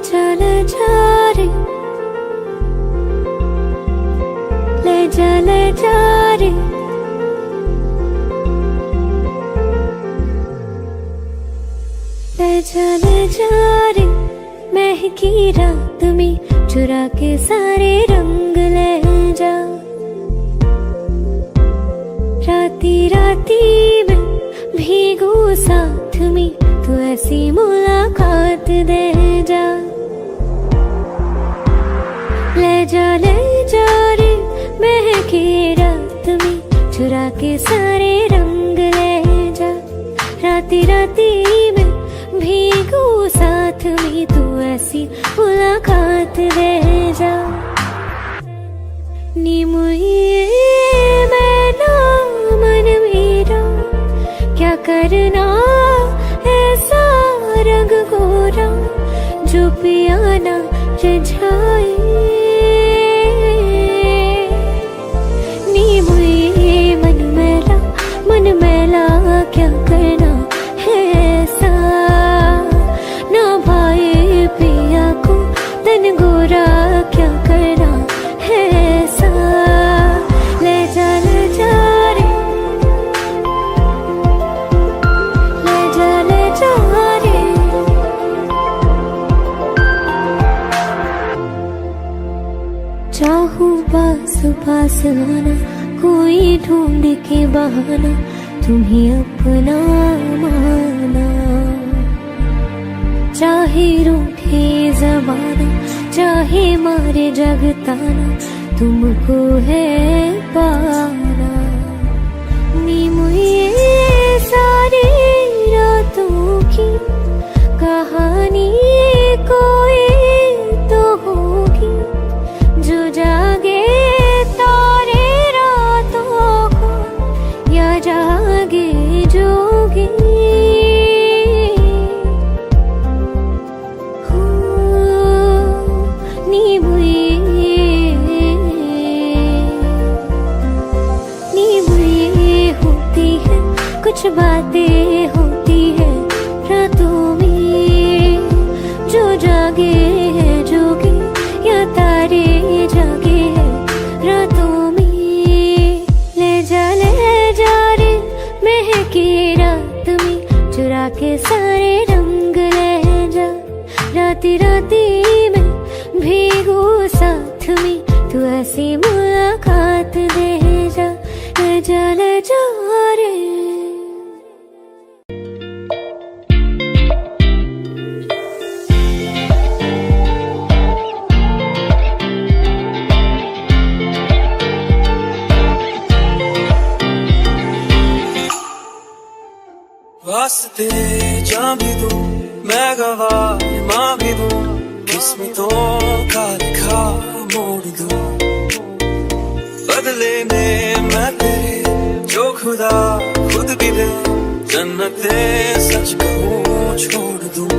जा रे, ले जा रे। ले जा रे, महकी रात में चुरा के सारे रंग ले जा। राती राती में भीगू साथ में, तू ऐसी मुलाकात दे जा। ले जा रे, महकी रात में चुरा के सारे रंग ले जा। राती राती में भीगू साथ में, तू ऐसी मुलाकात दे जा। नी मुझे मैं ना मन मेरा, क्या करना ऐसा रंग गोरा जो पियाना रिझाए। नी मुझे मन मैला क्या करना है ऐसा, ना भाई पिया को तन गोरा क्या करना है ऐसा। ले जा रे, ले जा रे। चाहूं पास आना, कोई ढूंढ के बहाना, तुम्हें अपना माना। चाहे रूठे जमाना, चाहे मारे जगताना, तुमको है पाना। नी मुझे सारी रातों की कहानी कोई तो होगी, जो जागे तारे रातों को, या जागे जोगी। नी बुई होती है, कुछ बातें होती है रातों में, जो जागे है जोगी, या तारे जागे है रातों में। ले जा रे, महकी रात में चुरा के सारे रंग ले जा। राती राती में भीगू साथ में, तू ऐसी मुलाकात दे जा। ले जा रे। वास्ते जान भी दूं, मैं गवाह मां भी दूं, किस्मतों का लिखा मोड़ दूं। बदले में मैं तेरे जो खुदा खुद भी दे, जन्नते सच कहूं छोड़ दूं।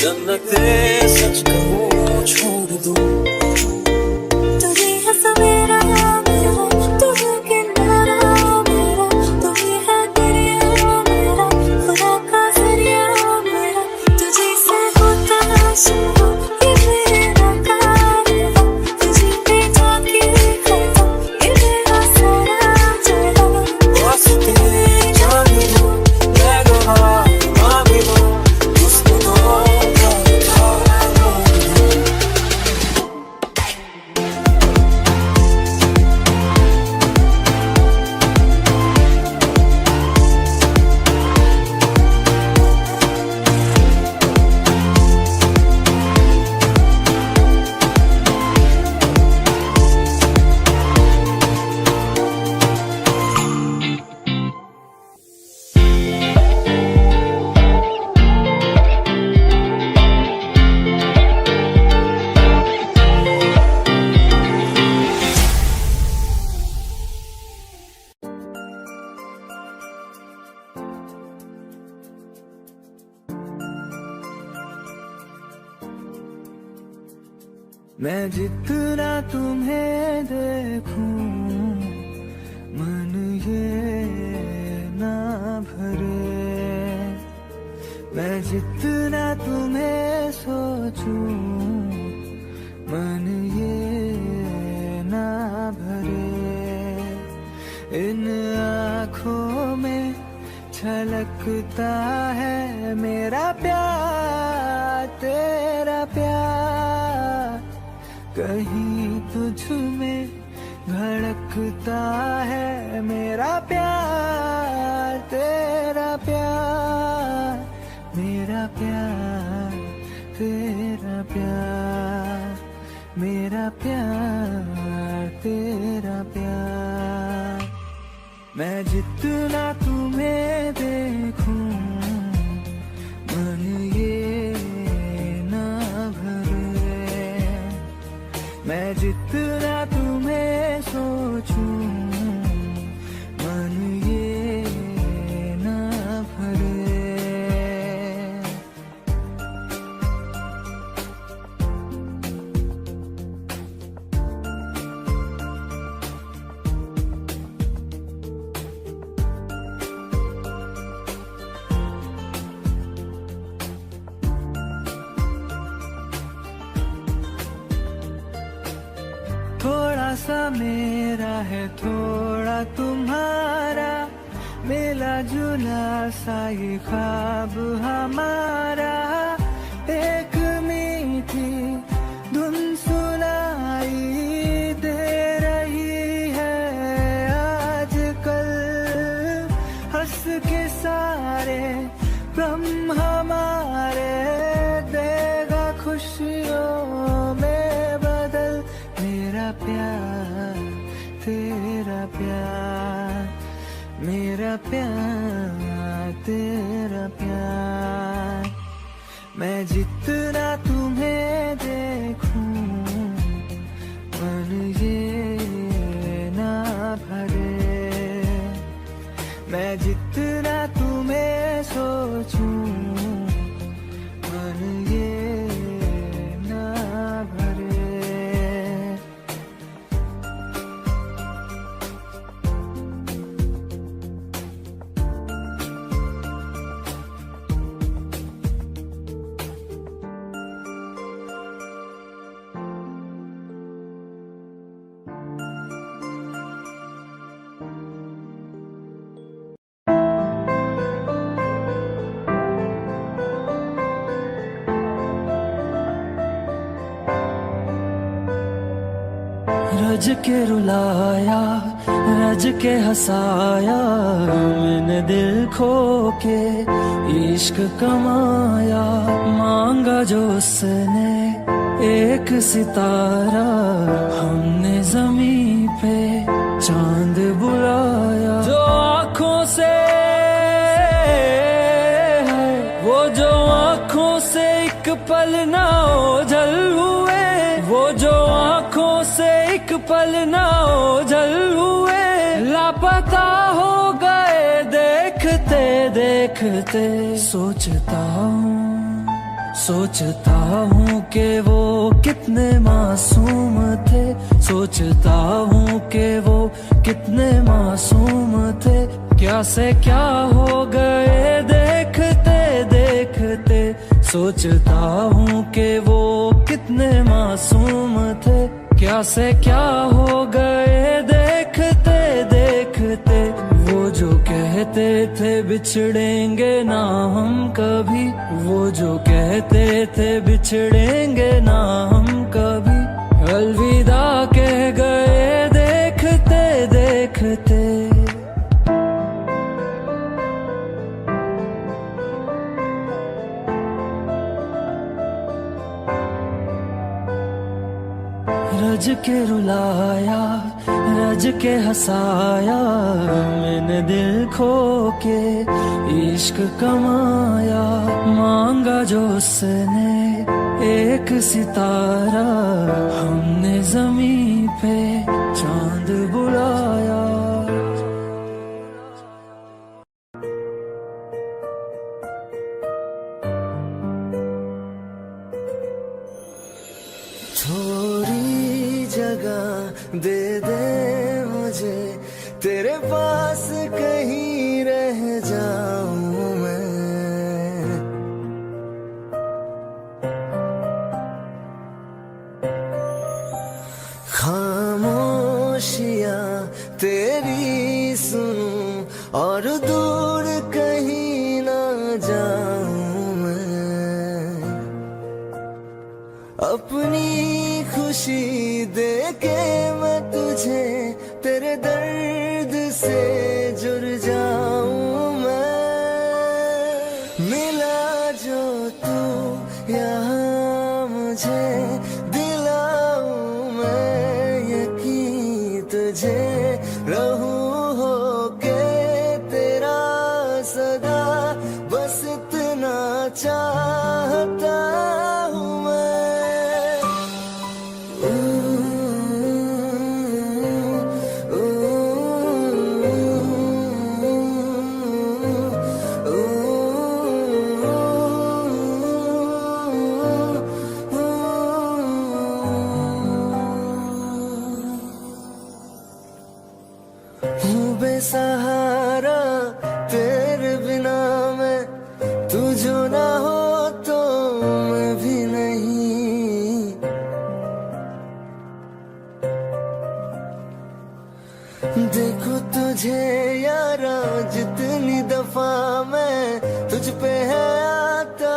जन्नते सच कहूँ छोड़ दूँ। तू ही है सवेरा मेरा, तू है किनारा मेरा, तू ही है दरिया मेरा, खुदा का जरिया मेरा। तुझे से होता शुरू ये मेरा कारवां, तुझे पे जाके खता ये मेरा सारा जहां। वास्ते जान भी दूँ, मैं गवाह माँ भी दूँ, किस्मतों का लिखा मोड़ दूँ। मैं जितना तुम्हें देखूं मन ये ना भरे, मैं जितना तुम्हें सोचूं मन ये ना भरे। इन आँखों में छलकता है मेरा प्यार, तेरा प्यार। कहीं तुझ में धड़कता है मेरा प्यार, तेरा प्यार। मेरा प्यार, तेरा प्यार, मेरा प्यार, तेरा प्यार। मैं जितना तुम्हें देखूं मन ये ना भरे, मैं जितना तुम्हें सोचूं मन ये ना भरे। थोड़ा सा मेरा है थोड़ा तुम्हारा, मिला जुला सा ये ख्वाब हमारा। एक मीठी धुन सुनाई दे रही है आजकल, हंस के सारे ब्रह्म हमारे देगा खुशियों में बदल। मेरा प्यार, तेरा प्यार, मेरा प्यार, तेरा प्यार। मैं जितना तुम्हें देखूं मन ये ना भरे, मैं जितना तुम्हें सोचूं मन ये ना भरे। रज के रुलाया, रज के हंसाया, मैंने दिल खो के इश्क कमाया। मांगा जो उसने एक सितारा, हमने ज़मीं पे चांद बुलाया। जो आँखों से वो जो आँखों से एक पल ना ओझल हुए, वो जो आँखों से एक पल ना ओझल हुए। लापता हो गए देखते देखते, सोचता हूँ सोचता हूँ कि वो कितने मासूम थे, सोचता हूँ कि वो कितने मासूम थे। क्या से क्या हो गए देखते देखते, सोचता हूँ कि वो कितने मासूम थे। क्या से क्या हो गए देखते देखते, वो जो कहते थे बिछड़ेंगे ना हम कभी, वो जो कहते थे बिछड़ेंगे ना हम कभी, अलविदा कह गए देखते देखते। रज के रुलाया, रज के हंसाया, मैंने दिल खो के इश्क कमाया। मांगा जो उसने एक सितारा, हमने ज़मीं पे चांद बुलाया। थोड़ी जगह दे दे मुझे, तेरे पास कहीं रह जाऊं मैं। खामोशियां तेरी सुनूं और दूर कहीं ना जाऊं मैं। अपनी खुशी दे के मैं तुझे, तेरे दर्द से जुड़ जाऊं मैं। मिला जो तू यहाँ मुझे, दिलाऊं मैं यकीन तुझे। रहूं होके तेरा सदा, बस इतना चाहता हूँ मैं। बेसहारा तेरे बिना मैं, तू जो ना हो तो मैं भी नहीं। देखो तुझे यारा जितनी दफा मैं तुझ पे है आता,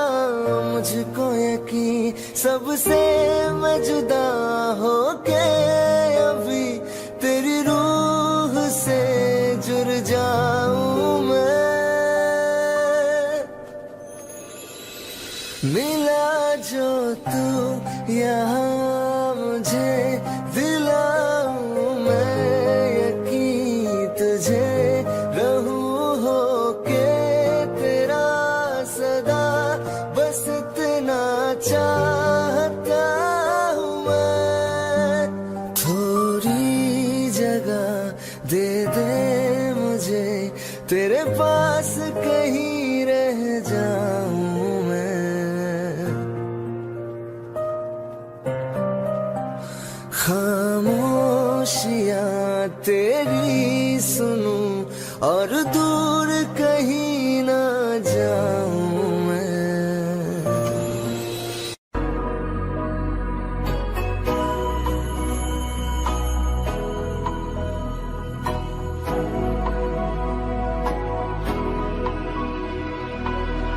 मुझको यकीन सबसे मैं जुदा होके अभी तेरी रूह से जुड़ जाऊं मैं। मिला जो तू यहाँ मुझे, दिलाऊं मैं यकीन तुझे। रहूं होके तेरा सदा, बस इतना चाहता हूँ मैं। थोड़ी जगह दे दे मुझे, तेरे पास कहीं रह जाऊं मैं। खामोशियां तेरी सुनूं और दूर कहीं ना जाऊं मैं।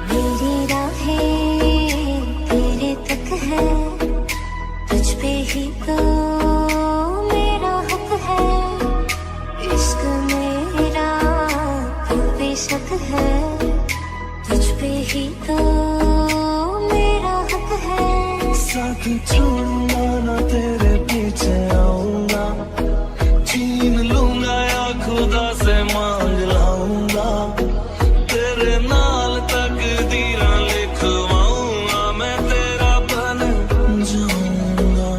मेरी राहें तेरे तक है, तुझ पे ही तो मेरा हक है। इश्क मेरा तू बेशक है, तुझ पे ही तो मेरा हक है। साथ छोड़ूंगा ना तेरे पीछे आऊंगा, छीन लूंगा या खुदा से मांग लाऊंगा। तेरे नाल तकदीरां लिखवाऊंगा, मैं तेरा बन जाऊंगा।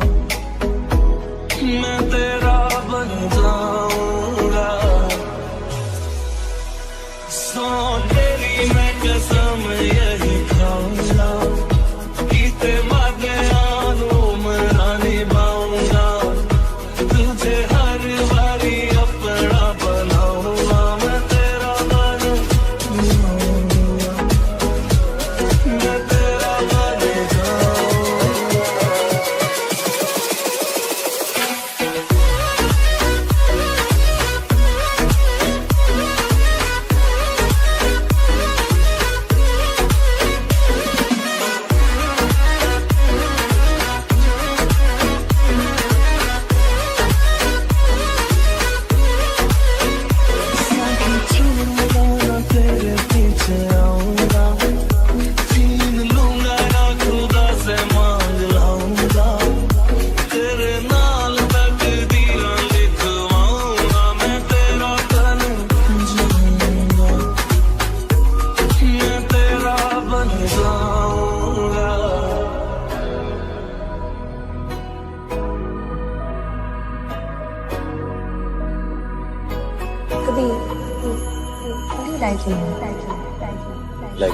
like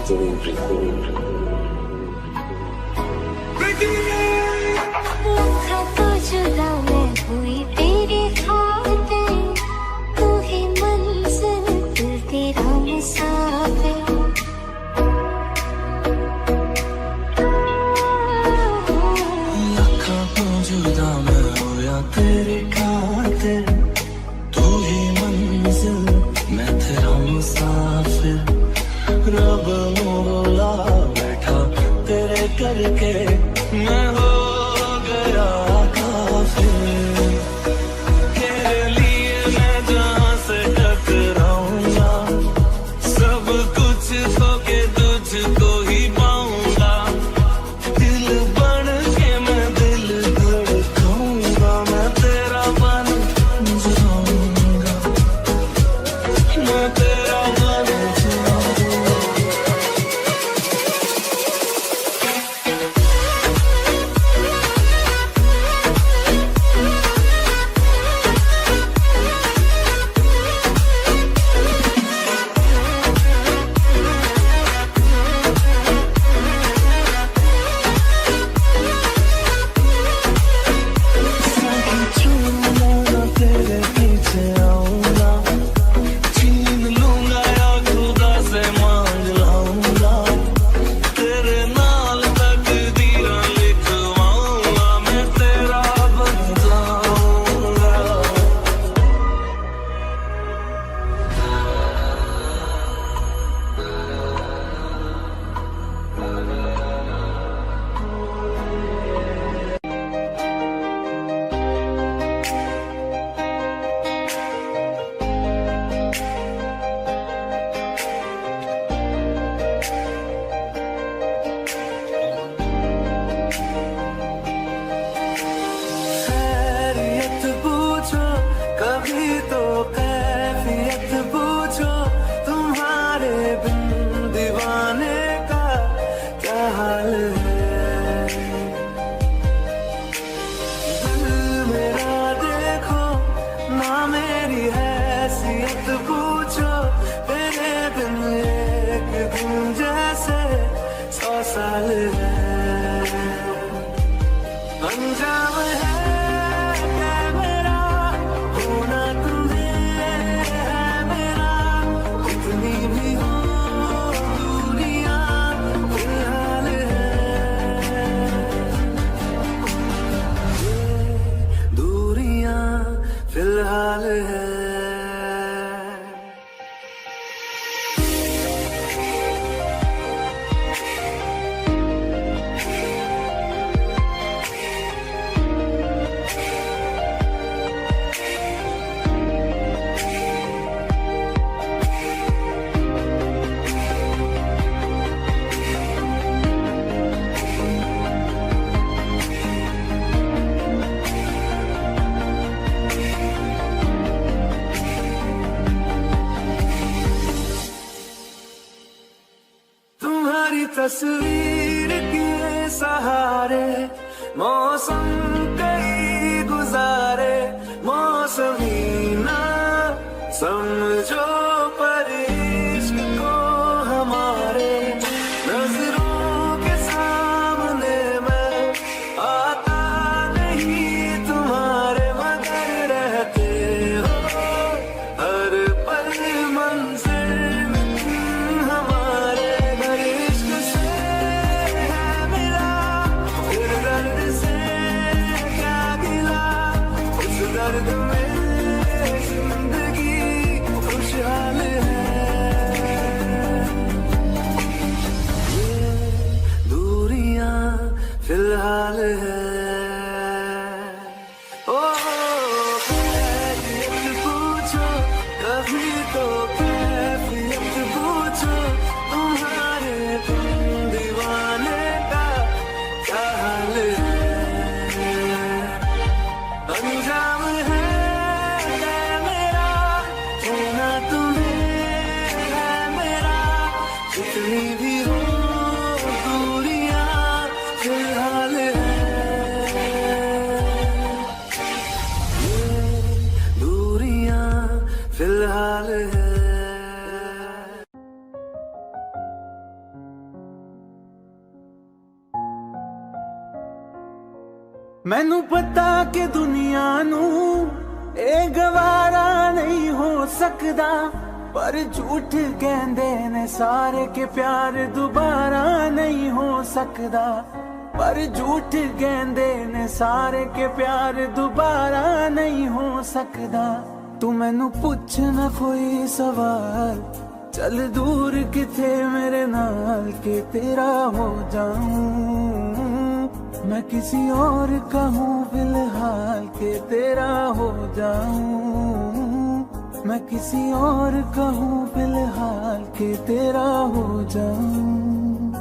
the wind breathe. लखा तो जुदा मैं हुई तेरी खातिर, तू ही मंजिल दिल तेरा मुसाफिर। लखा तो जुदा मैं होया तेरी खातिर, तू ही मंजिल मैं तेरा मुसाफिर। रब मोला बैठा तेरे करके मैं हो गया काफिर। तेरे लिए मैं जहाँ से टकराऊंगा, सब कुछ खो के तुझको ही पाऊंगा। दिल बन के मैं दिल धड़काऊंगा, मैं तेरा बन जाऊंगा, मैं तेरा बन जाऊंगा। तेरे पीछे आऊंगा, छीन लूंगा या खुदा से मांग लाऊंगा। तेरे नाल तकदीर लिखवाऊंगा, मैं तेरा बन जाऊंगा। खैरियत पूछो कभी तो कैफियत पूछो, तुम्हारे बिन दीवाने का क्या हाल है। दिल मेरा देखो ना मेरी हैसियत पूछो, तेरे बिन एक दिन जैसे 100 साल है। अंजाम है मेरा होना तुझे है मेरा, कितनी भी हो दूरियां फिलहाल है। ये दूरियां फिलहाल है। तुम्हारी तस्वीर के सहारे मौसम कई गुजारे, मौसमी ना समझो पर इश्क को हमारे। नजरों के सामने मैं आता नहीं तुम्हारे, मगर रहते हो हर पल मंजिल हमारे। घर इश्क से है मिला, फिर दर्द से क्या गिला, उस दर्द में जिंदगी खुशहाल है। ये दूरियां फिलहाल है। ओ कैफियत पूछो कभी तो कैफियत पूछो, तुम्हारे बिन दीवाने का क्या हाल है। अंजाम है मैनू पता कि दुनिया नू ए गवारा नहीं हो सकदा, पर झूठ कहंदे ने सारे के प्यार दोबारा नहीं हो सकदा, पर झूठ कहंदे ने सारे के प्यार दोबारा नहीं हो सकदा। तू मैनू पुछ ना कोई सवाल, चल दूर किथे मेरे नाल के तेरा हो जाऊं। मैं किसी और का हूँ फिलहाल के तेरा हो जाऊं। मैं किसी और का हूँ फिलहाल के तेरा हो जाऊं।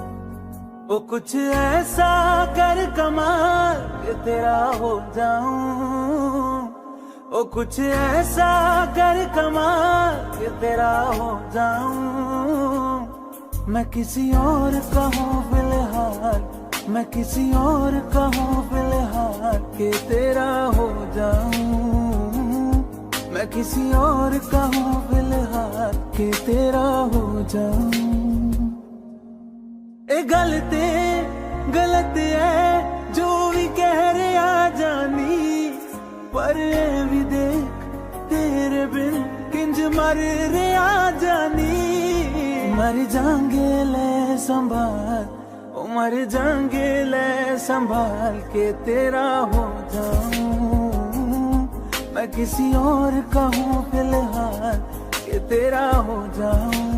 ओ कुछ ऐसा कर कमाल के तेरा हो जाऊं। ओ कुछ ऐसा कर कमाल के तेरा हो जाऊं। मैं किसी और का हूँ फिलहाल, मैं किसी और का हूँ फिलहाल के तेरा हो जाऊं। मैं किसी और का हूँ फिलहाल के तेरा हो जाऊं। ए गलत है जो भी कह रहे आ जानी, पर ए भी देख तेरे बिन किंज मर रे आ जानी। मर जाएंगे ले संभाल, ओ मर जाएंगे ले संभाल के तेरा हो जाऊं। मैं किसी और का हूँ फिलहाल के तेरा हो जाऊं।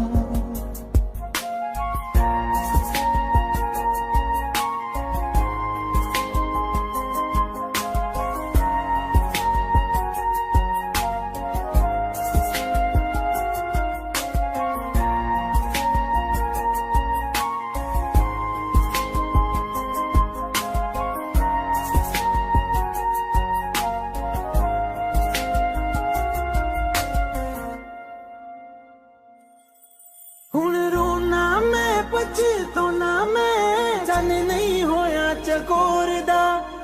हुण रोना मैं पछताना मैं, जाने नहीं होया चकोर दा।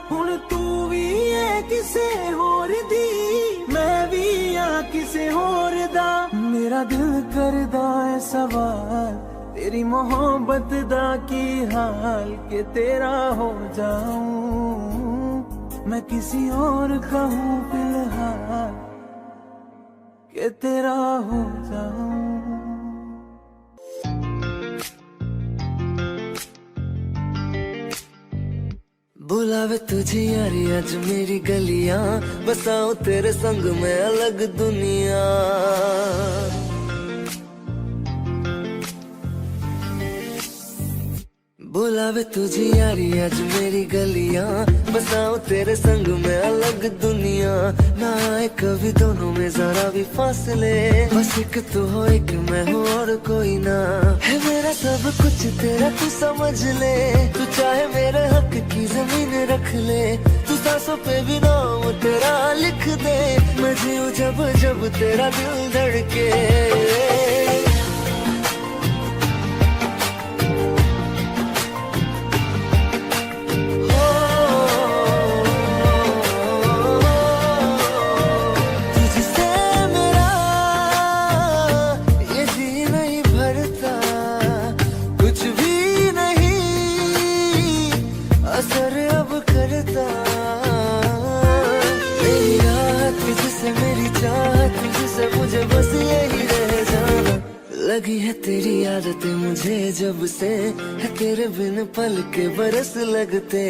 हुण तू भी है किसे होर दी, मैं भी आ किसे होर दा। मेरा दिल करदा है सवाल, तेरी मोहब्बत दा की हाल के तेरा हो जाऊं। मैं किसी और का हूँ फिलहाल के तेरा हो जाऊं। बुलावे तुझे यारी आज मेरी गलियां, बसाऊं तेरे संग में अलग दुनिया। बुलावे तुझे यारी आज मेरी गलियां, बसाऊं तेरे संग में अलग दुनिया। ना आए कभी दोनों में जरा भी फासले, बस एक तू हो एक मैं हूँ और कोई ना। है मेरा सब कुछ तेरा तू समझ ले, तू चाहे मेरे हक की जमीन रख ले। तू सांसों पे भी नाम तेरा लिख दे, मैं जीऊं जब जब तेरा दिल धड़के। असर अब करता मेरी रात तुझसे, मेरी चाहत तुझसे, मुझे बस यही रह जाना। लगी है तेरी आदतें मुझे जब से, है तेरे बिन पल के बरस लगते।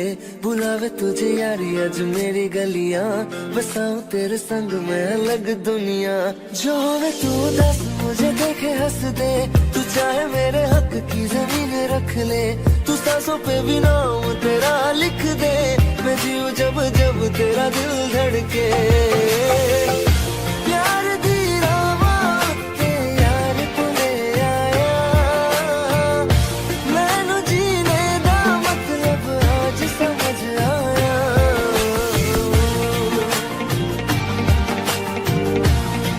बुलावे तुझे यारी आज मेरी गलियां, बसाऊं तेरे संग में अलग दुनिया। जो होवे तू दस मुझे देखे हंस दे, तू चाहे मेरे हक की जमीन रख ले। तू सांसों पे भी नाम तेरा लिख दे, मैं जीऊं जब जब तेरा दिल धड़के। प्यार दी रावां ते यार तूने आया, मैनू जीने दा मतलब आज समझ आया।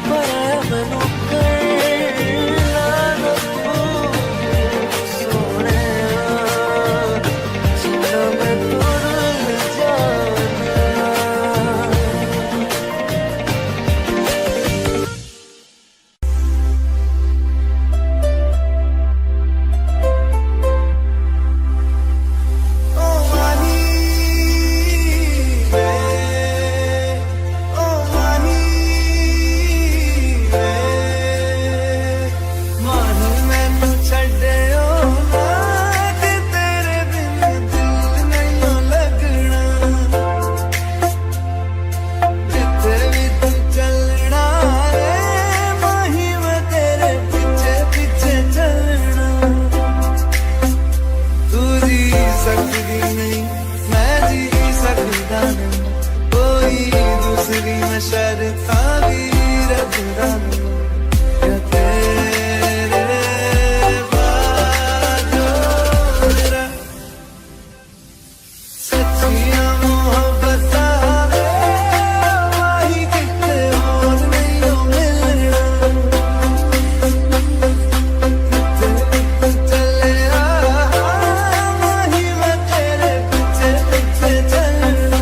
पर आया मैनू दूसरी मैं शर्ता भी रखदा या तेरे बाजो मेरा सच्चियां मोहब्बतां माही किते और नहीं हो मिलना चले माही मैं तेरे पीछे पीछे चलना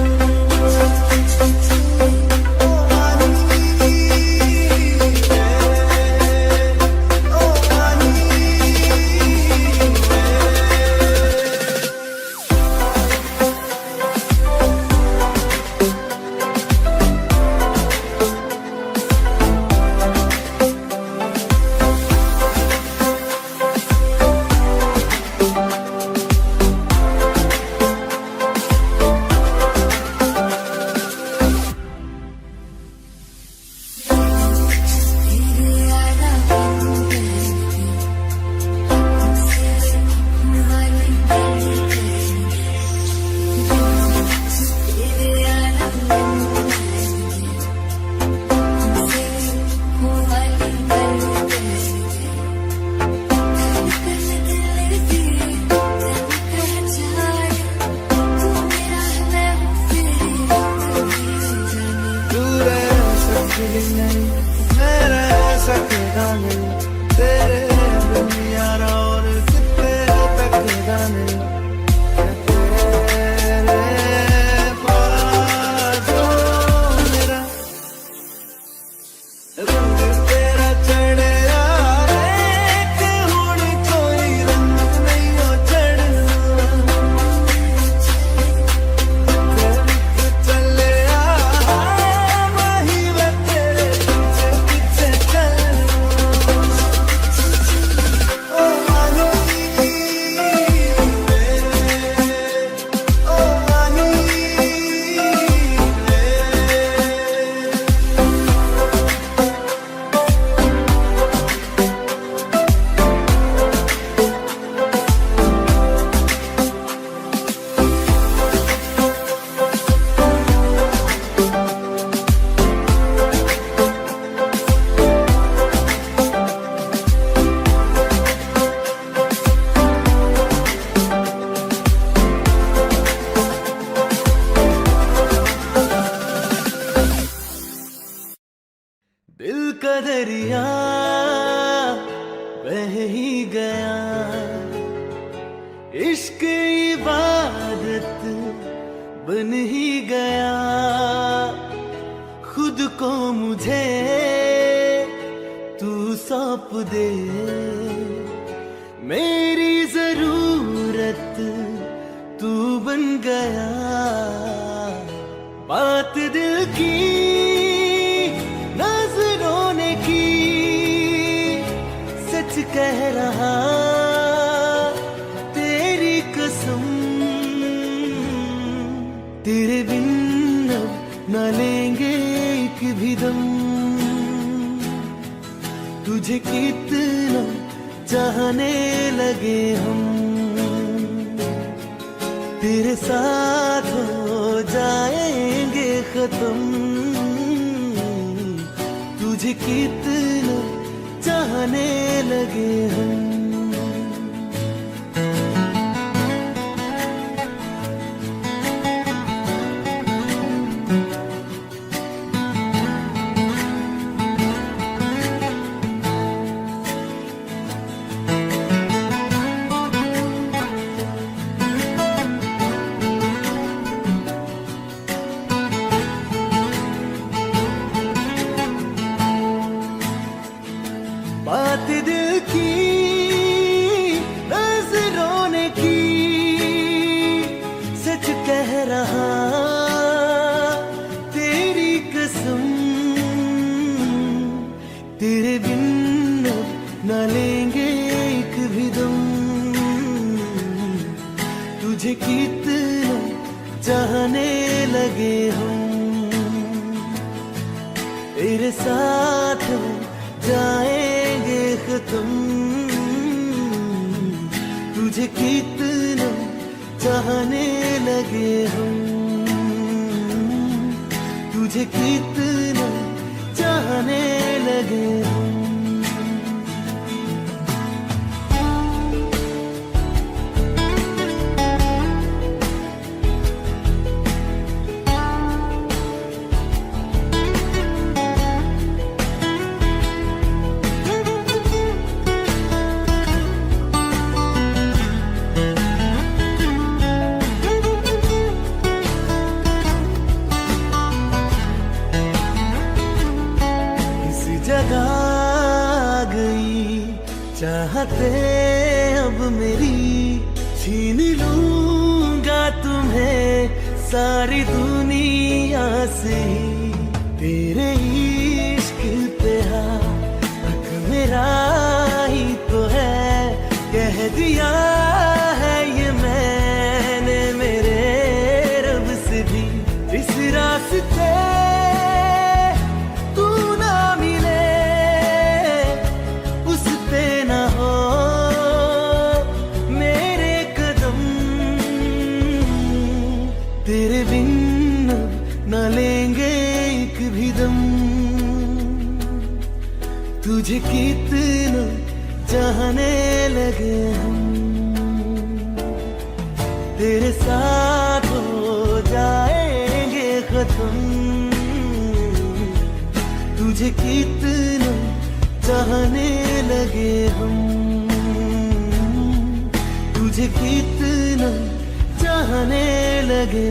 मेरा सकदा नहीं तेरे बिन यारा और कितने तकदा नहीं तेरे बाजो मेरा रंग तेरा चढ़े यारे हुण कोई रंग नहीं हो चढ़ना चले माही मैं तेरे पीछे पीछे चलना ओ माही ओ माही दिल का दरिया बह ही गया इश्क इबादत बन ही गया खुद को मुझे तू सौंप दे मेरी जरूरत तू बन गया बात दिल की नजरों ने की सच कह रहा तेरी कसम तेरे बिन अब न लेंगे एक भी दम तुझे कितना चाहने लगे हम तेरे साथ हो जाएंगे खत्म तुझे कितना चाहने लगे हम बात दिल की नजरों ने की सच कह रहा तेरी कसम तेरे बिन अब न लेंगे एक भी दम तुझे कितना चाहने लगे हम तेरे साथ जाएंगे खत्म तुझे कितना चाहने लगे हम तुझे कितना चाहने लगे हम। जगा गई चाहते अब मेरी, छीन लूंगा तुम्हें सारी दुनिया से। तेरे इश्क पे हक मेरा ही तो है, कह दिया है ये मैंने मेरे रब से भी। इस रास्ते तेरे बिन न लेंगे एक भी दम। तुझे कितना चाहने लगे हम, तेरे साथ हो जाएंगे खत्म। तुझे कितना चाहने लगे हम, तुझे कितना चाहने लगे।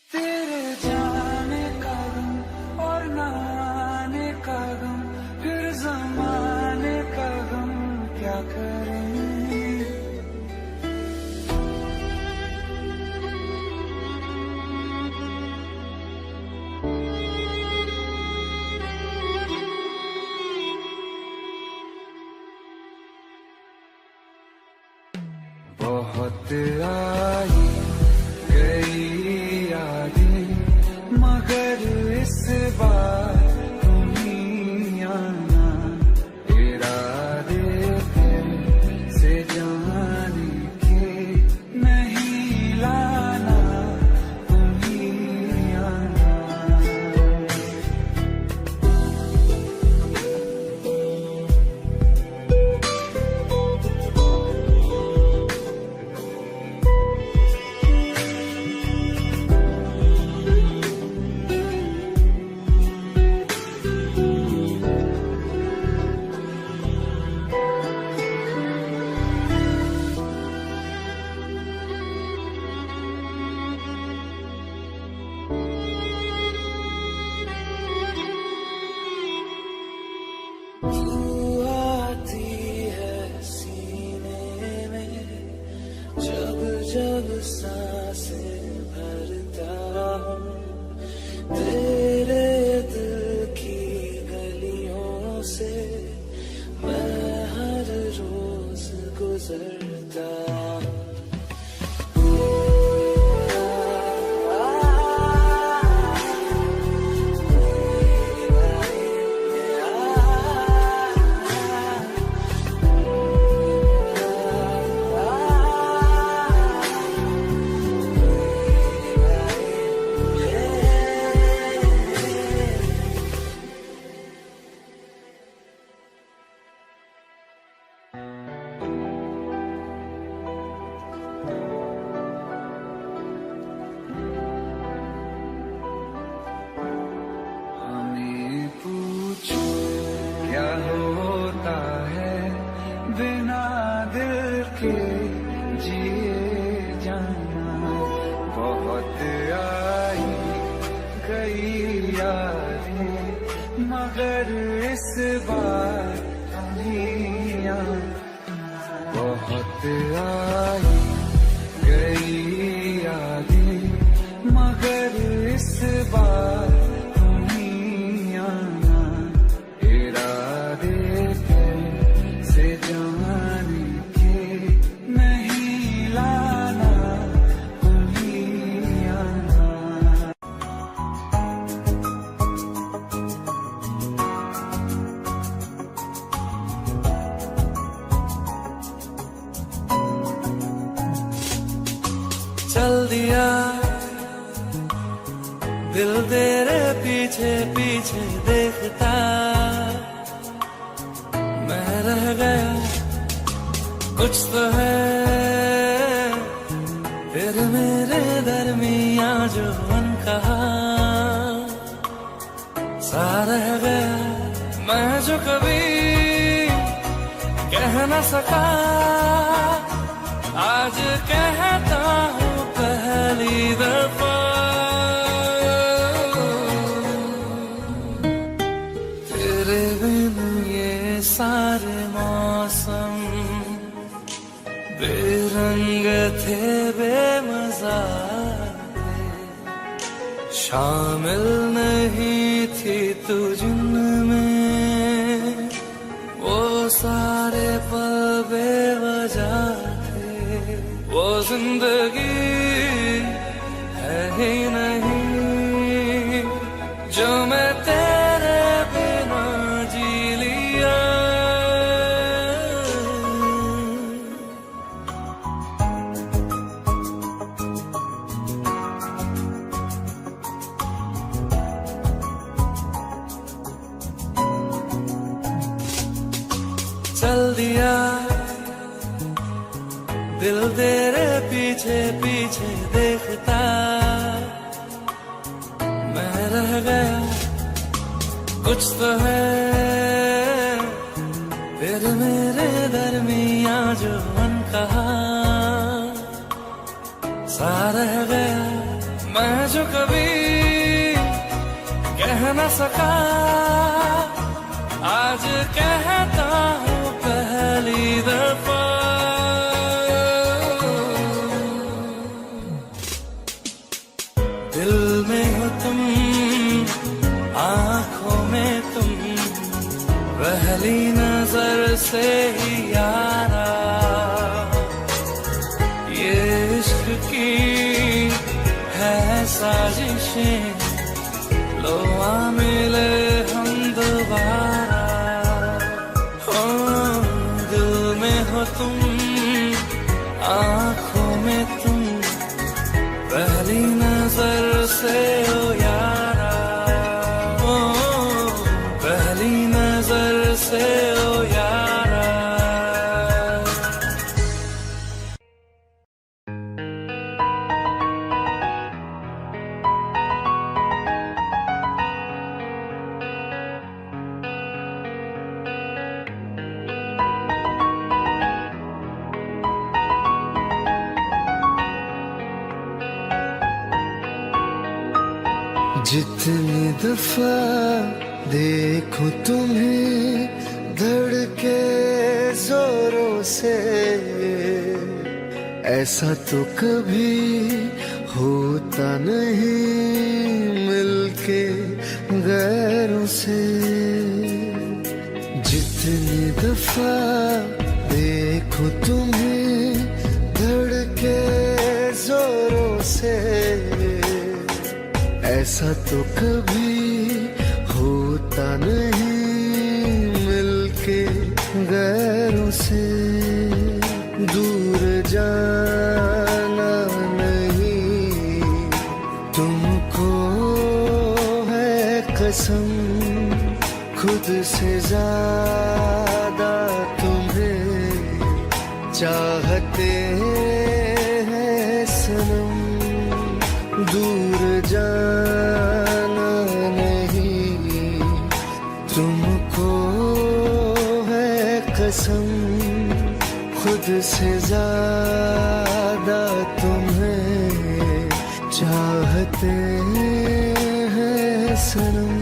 तेरे जाने का गम और ना आने का गम, फिर ज़माने का गम क्या करें। बहुत आई गई यादें, मगर इस बार तुम ही आना। इरादे से जाने के नहीं लाना, तुम ही आना। आती है सीने में जब जब सांसें भरता हूँ, तेरे दिल की गलियों से मैं हर रोज गुजरता हूँ। क्या होता है बिना दिल के जिए जाना। बहुत आई गई यादें, मगर इस बार तुम ही आना। बहुत आई गई यादें, मगर इस बार तुम ही आना। से जाने के नहीं लाना, तुम ही आना। चल दिया दिल तेरे पीछे पीछे देखता, मैं रह गया कुछ तो है फिर मेरे दरमिया जो अनकहा सा रह गया, मैं जो कभी कह न सका आज कहता हूँ पहली दफा। तेरे बिन ये सारे मौसम बेरंग थे बेमजा थे, शामिल नहीं थी तू जिनमें वो सारे पल बेवजह थे, वो जिंदगी है ही नहीं जो मैं तेरे बिना जी लिया। चल दिया दिल तेरे पीछे पीछे देखता, मैं रह गया कुछ तो है फिर मेरे दरमिया जो अनकहा सा रह गया, मैं जो कभी कह न सका आज कहता हूँ पहली दफा। दिल में हो तुम आँखों में तुम पहली नजर से ही यारा, ये इश्क की है साजिशें लो आ मिले हम दोबारा। दिल में हो तुम आँखों में तुम पहली नजर से ओ यारा, ओ पहली नजर से ओ यारा। जितनी दफा देखो तुम्हें धड़के जोरों से, ऐसा तो कभी होता नहीं मिलके गैरों से। जितनी दफा देखो तुम्हें धड़के जोरों से, ऐसा तो कभी होता नहीं मिलके गैरों से। दूर जाना नहीं तुमको है कसम, खुद से ज्यादा तुम्हें चाहते हैं सनम। दूर जाना नहीं तुमको है कसम, खुद से ज्यादा तुम्हें चाहते हैं सनम।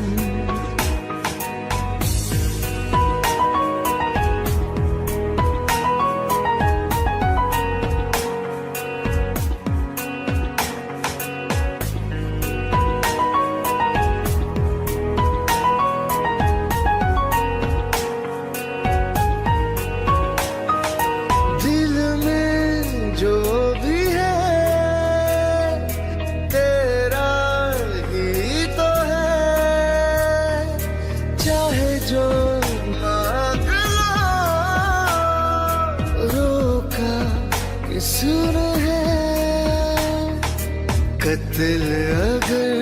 कत्ल अगर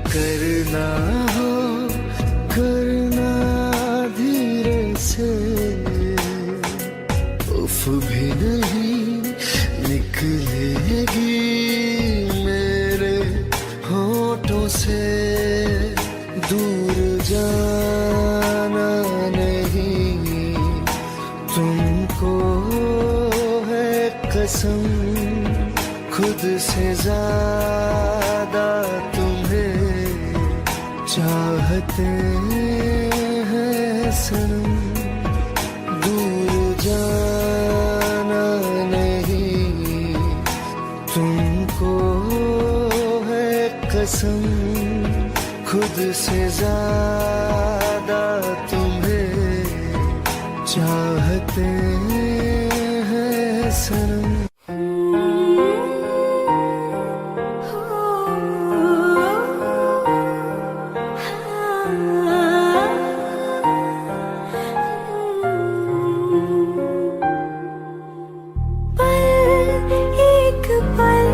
करना हो करना धीरे से, उफ भी नहीं निकलेगी मेरे होठों से। दूर जाना नहीं तुमको है कसम, खुद से ज्यादा तुम्हें चाहते हैं सनम। दूर जाना नहीं तुमको है कसम, खुद से ज्यादा तुम्हें चाहते हैं सनम। एक पल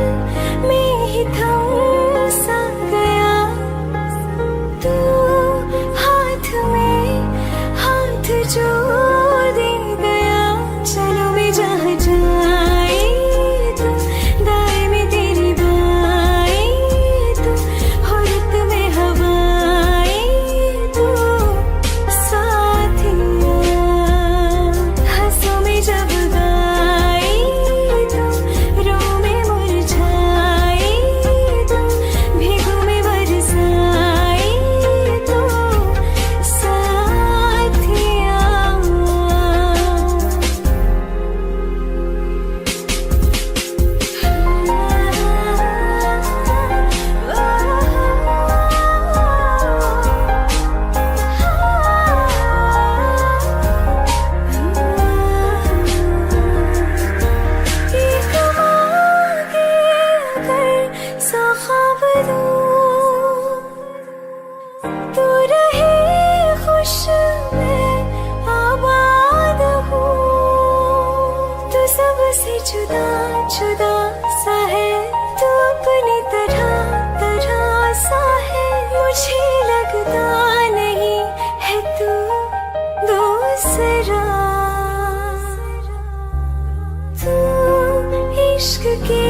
में ही थम सा गया तू, हाथ में हाथ जोड़ दे गया। चलो भी जहाँ जाए तू, दाएं में तेरी बाएं तू, औरत में हवाएं तू, साथिया हंसों में जब गाए तू, रो में मुरझाए तू, भीगों में बरसाए तू, साथिया। एक मांगे अगर सौ ख्वाब दूं, तू रहे खुश मैं आबाद हूँ। तू सबसे जुदा जुदा सा है, तू अपनी तरह तरह सा है। मुझे लगता नहीं है तू दूसरा। तू इश्क के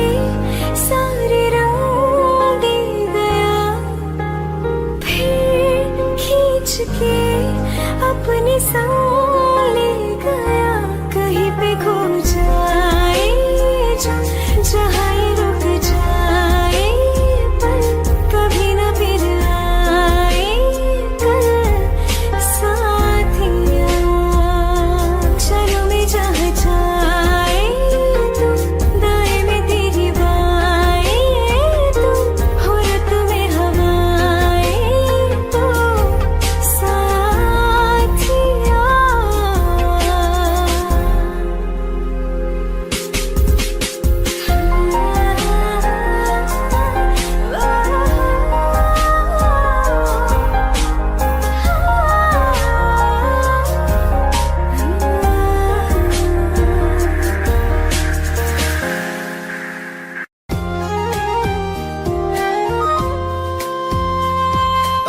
सारे रंग दे गया, फिर खींच के अपने संग ले गया। कहीं पे खो जाए जो जहाँ ये रुक जाए पर, कभी न फिर आए कल साथिया। चलो मैं जहाँ जाए तू, दाएं में तेरी बाएं तू, औरत में हवाएं तू, साथिया।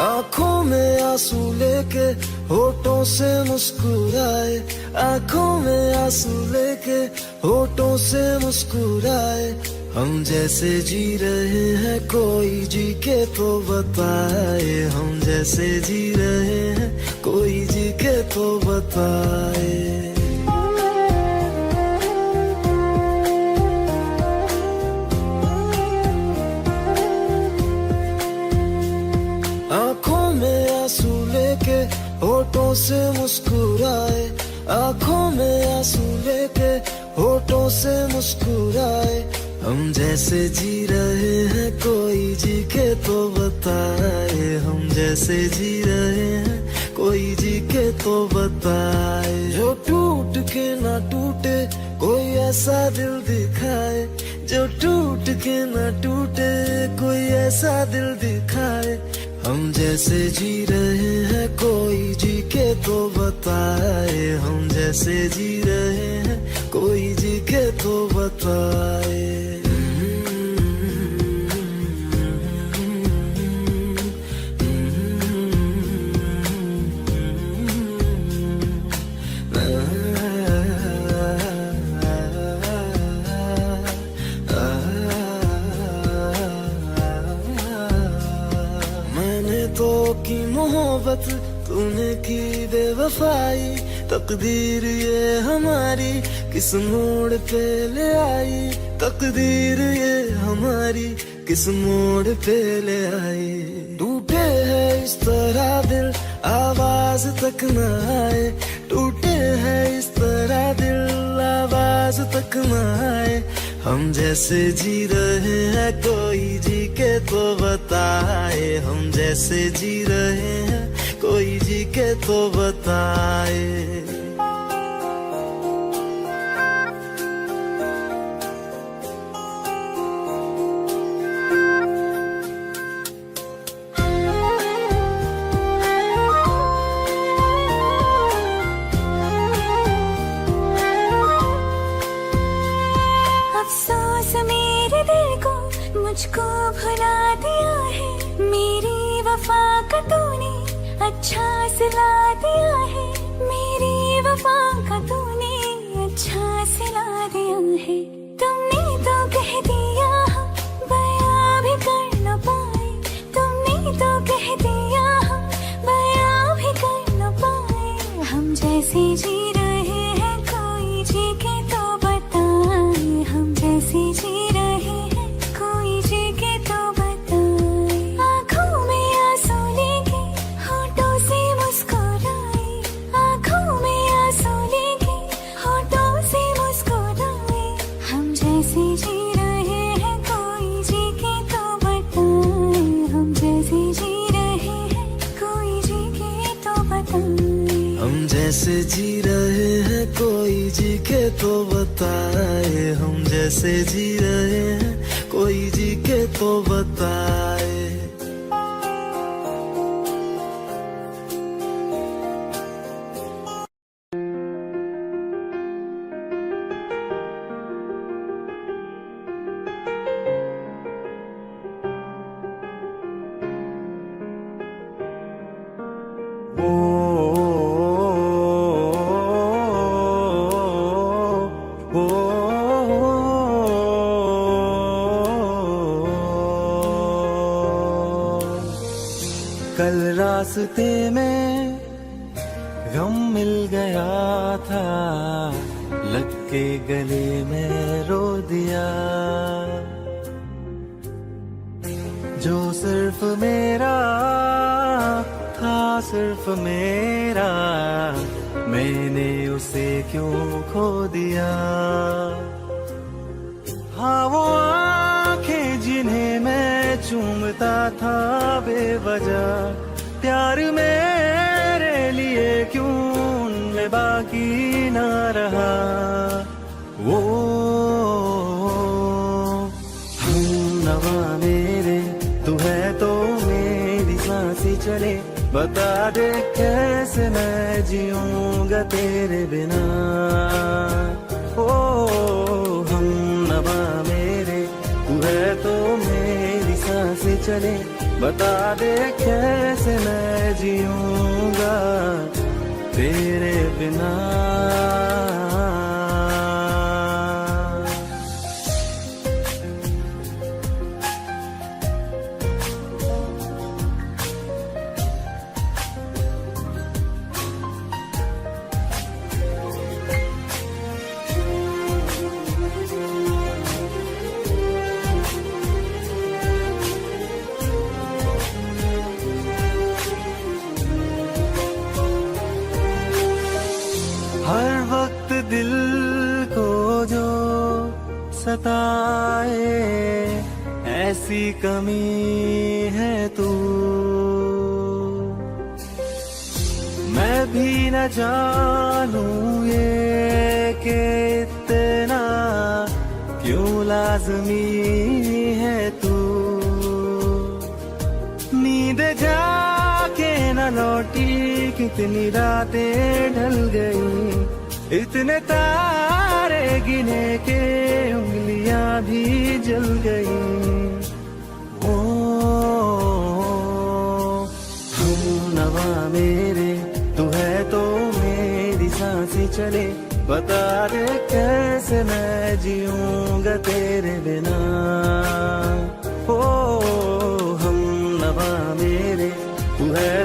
आंखों में आंसू लेके होठों से मुस्कुराए, आंखों में आंसू लेके होठों से मुस्कुराए। हम जैसे जी रहे हैं कोई जी के तो बताए, हम जैसे जी रहे हैं कोई जी के तो बताए। आंखों में आंसू लेके होठों से मुस्कुराए, आंखों में आंसू लेके होठों से मुस्कुराए। हम जैसे जी रहे हैं कोई जी के तो बताए, हम जैसे जी रहे हैं कोई जी के तो बताए। जो टूट के ना टूटे कोई ऐसा दिल दिखाए, जो टूट के ना टूटे कोई ऐसा दिल दिखाए। हम जैसे जी रहे हैं कोई जी के तो बताए, हम जैसे जी रहे हैं कोई जी के तो बताए। की मोहब्बत तूने की बेवफाई, तकदीर ये हमारी किस मोड़ पे ले आई, तकदीर ये हमारी किस मोड़ पे ले आई। टूटे है इस तरह दिल आवाज तक न आए, टूटे है इस तरह दिल आवाज तक न आए। हम जैसे जी रहे हैं कोई जी के तो बताए, हम जैसे जी रहे हैं कोई जी के तो बताए। अफसोस मेरे दिल को मुझको भुला दिया है, मेरी वफा का तूने अच्छा सिला दिया है, मेरी वफा का तूने अच्छा सिला दिया है। तुमने तो कह दिया हम बयां भी कर न पाए, तुमने तो कह दिया हम बयां भी कर न पाए। हम जैसे जी रहे हैं कोई जी के तो बताए, हम जैसे जी रहे हैं कोई जी के तो बताए। आँखों में आंसू लेके होठों से मुस्कुराए, आँखों में आंसू लेके होठों से मुस्कुराए। हम जैसे जी रहे हैं कोई जी के तो बताए, हम जैसे जी रहे हैं कोई जी के तो बताए। हम जैसे जी रहे हैं कोई जी के तो बताए, हम जैसे जी रहे हैं कोई जी के तो बताए। कल रास्ते में गम मिल गया था, लग के गले में रो दिया। जो सिर्फ मेरा था सिर्फ मेरा, मैंने उसे क्यों खो दिया। हाँ वो आंखें जिन्हें मैं चूमता था बेवजह, प्यार मेरे लिए क्यों उनमें बाकी ना रहा। वो हम नवा मेरे तू है तो मेरी सांसें चले, बता दे कैसे मैं जीऊंगा तेरे बिना। ओ हम नवा मेरे तू है तो मेरी सांसें चले, बता दे कैसे मैं जीऊंगा तेरे बिना। हर वक्त दिल को जो सताए, ऐसी कमी है तू। मैं भी न जानूं ये कि इतना क्यों लाज़मी है तू। नींद जाके न लौटी कितनी रातें ढल गई, इतने तारे गिने के उंगलियां भी जल गई। ओ हम नवा मेरे तू है तो मेरी सांसें चले, बता दे कैसे मैं जीऊंगा तेरे बिना। ओ हम नवा मेरे तू है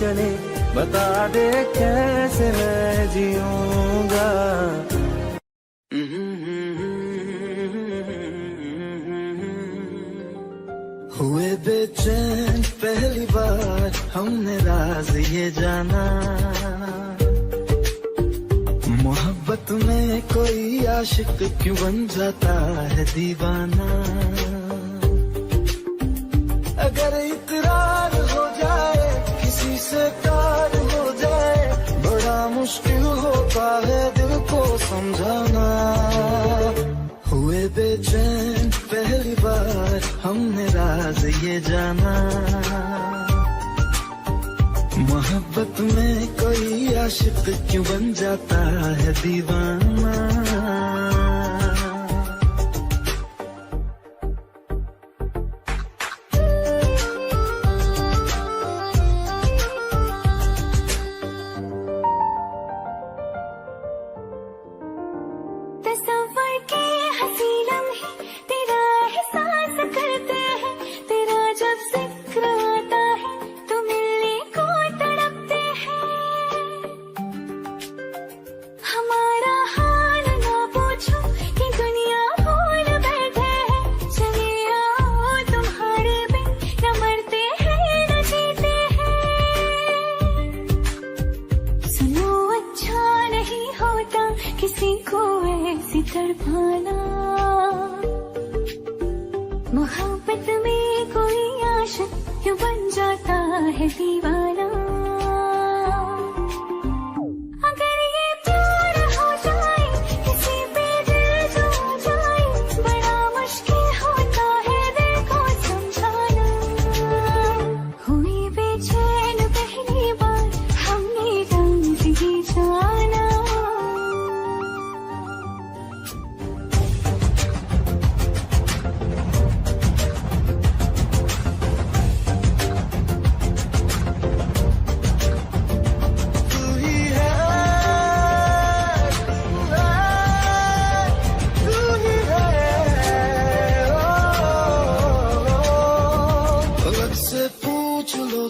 चले, बता दे कैसे मैं जीऊंगा। हुए बेचैन पहली बार हमने राज ये जाना, मोहब्बत में कोई आशिक क्यों बन जाता है दीवाना। अगर इकरार हो जाए किसी से प्यार हो जाए, बड़ा मुश्किल होता है दिल को समझाना। हुए बेचैन पहली बार हमने राज ये जाना, मोहब्बत में कोई आशिक क्यों बन जाता है दीवाना। तस्वर के हंसी लम्हे तेरा एहसास करते हैं, तेरा जब जिक्र आता है तो मिलने को तड़पते हैं। हमारा हाल ना पूछो कि दुनिया भूल बैठे हैं, चले आओ तुम्हारे बिन न मरते हैं न जीते हैं। सुनो अच्छा नहीं होता किसी को ऐसी तड़पाना, मोहब्बत में कोई आशिक क्यों बन जाता है दीवाना। अगर ये प्यार हो जाए किसी पे दिल जो जाए, बड़ा मुश्किल होता है दिल को समझाना। हुई बेचैन पहली बार हमने रंग ये जाना।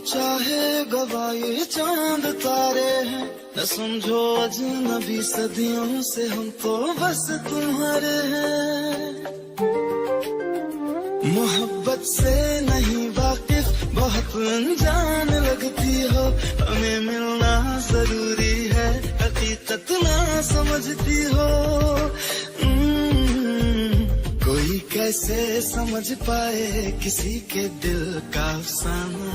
चाहे गवाए चांद तारे हैं, न समझो अजनबी सदियों से हम तो बस तुम्हारे हैं। मोहब्बत से नहीं वाकिफ बहुत अनजान लगती हो, हमें मिलना जरूरी है हकीकत ना समझती हो। कोई कैसे समझ पाए किसी के दिल का अफसाना,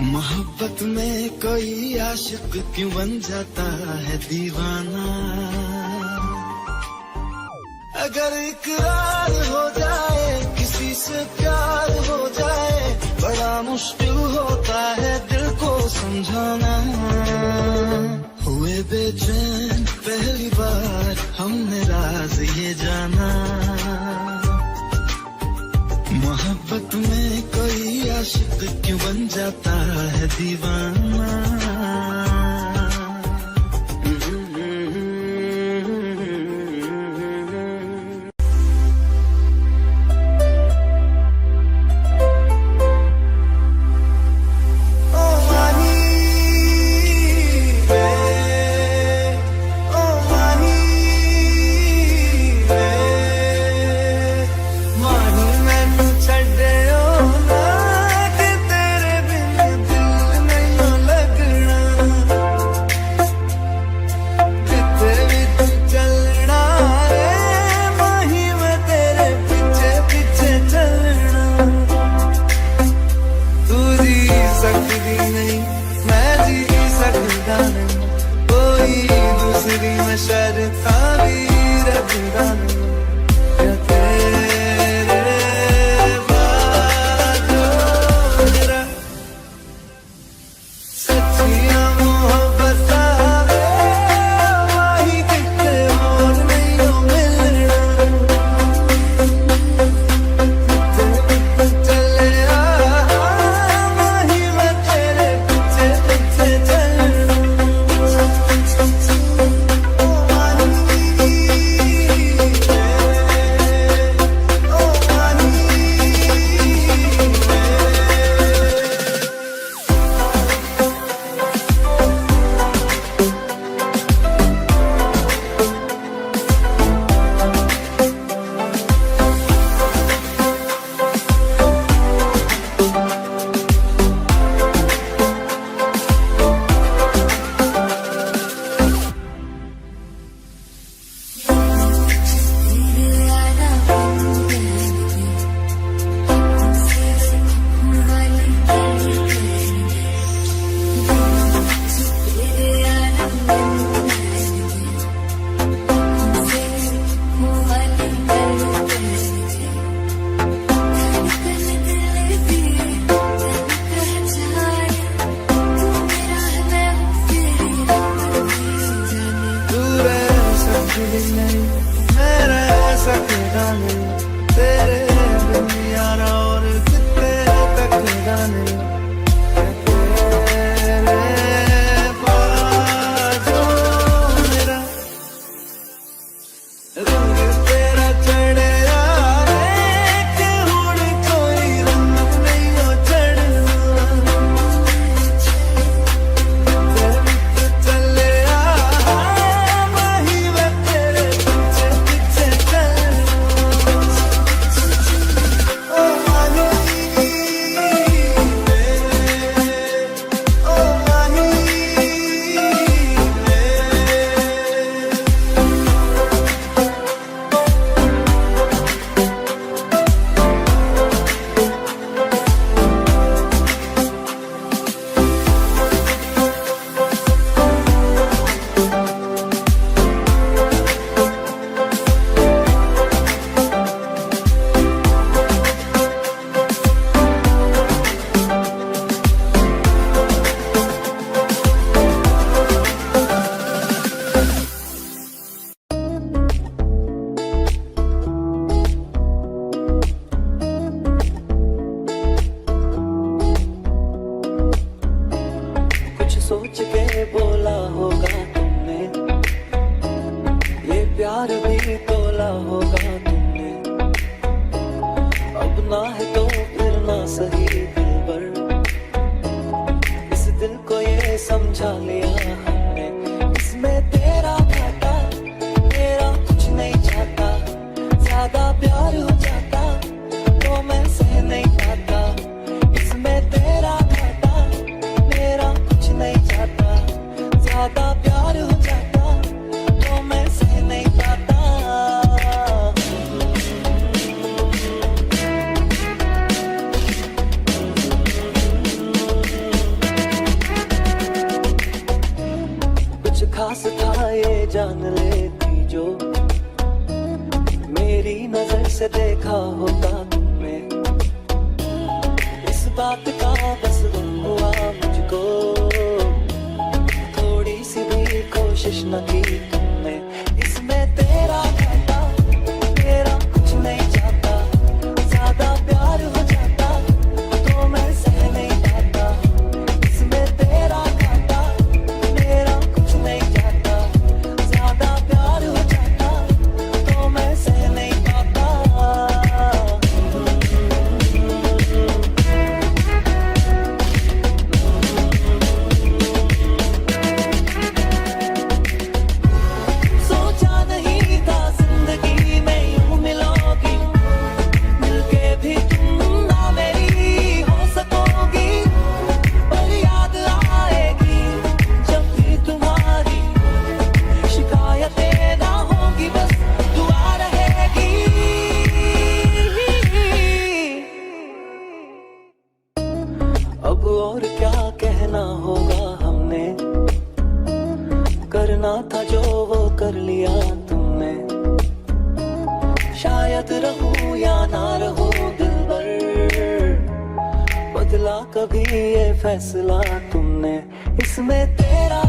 मोहब्बत में कोई आशिक क्यों बन जाता है दीवाना। अगर इकरार हो जाए किसी से प्यार हो जाए, बड़ा मुश्किल होता है दिल को समझाना। हुए बेचैन पहली बार हमने राज ये जाना, मोहब्बत में कोई आशिक क्यों बन जाता है दीवाना। करना है तो फिर ना सही दिलबर, इस दिल को ये समझा लिया हमने, इसमें तेरा घाटा मेरा कुछ नहीं चाहता, ज्यादा प्यार हो जाता तो मैं सह नहीं पाता, इसमें तेरा घाटा मेरा कुछ नहीं चाहता, ज्यादा प्यार हो जाता तो मैं सह नहीं पाता। कुछ खास था ये जान लेती जो मेरी नजर से देखा होता तुमने, इस बात का बस गम हुआ मुझको, थोड़ी सी भी कोशिश न की तुमने, इसमें तेरा घाटा मेरा कुछ नहीं चाहता, ज्यादा प्यार हो जाता तो मैं सह नहीं पाता, इसमें तेरा घाटा मेरा कुछ नहीं चाहता, ज्यादा प्यार हो जाता तो मैं सह नहीं पाता। सोचा नहीं था जिंदगी में यूं मिलोगी, मिलके भी तुम ना मेरी हो सकोगी, पर याद आएगी जब भी तुम्हारी, शिकायतें ना होगी बस दुआ रहेगी। अब और क्या कहना होगा हमने, करना था जो वो कर लिया तुमने, शायद रहूं या ना रहूं दिलबर, बदला कभी ये फैसला तुमने, इसमें तेरा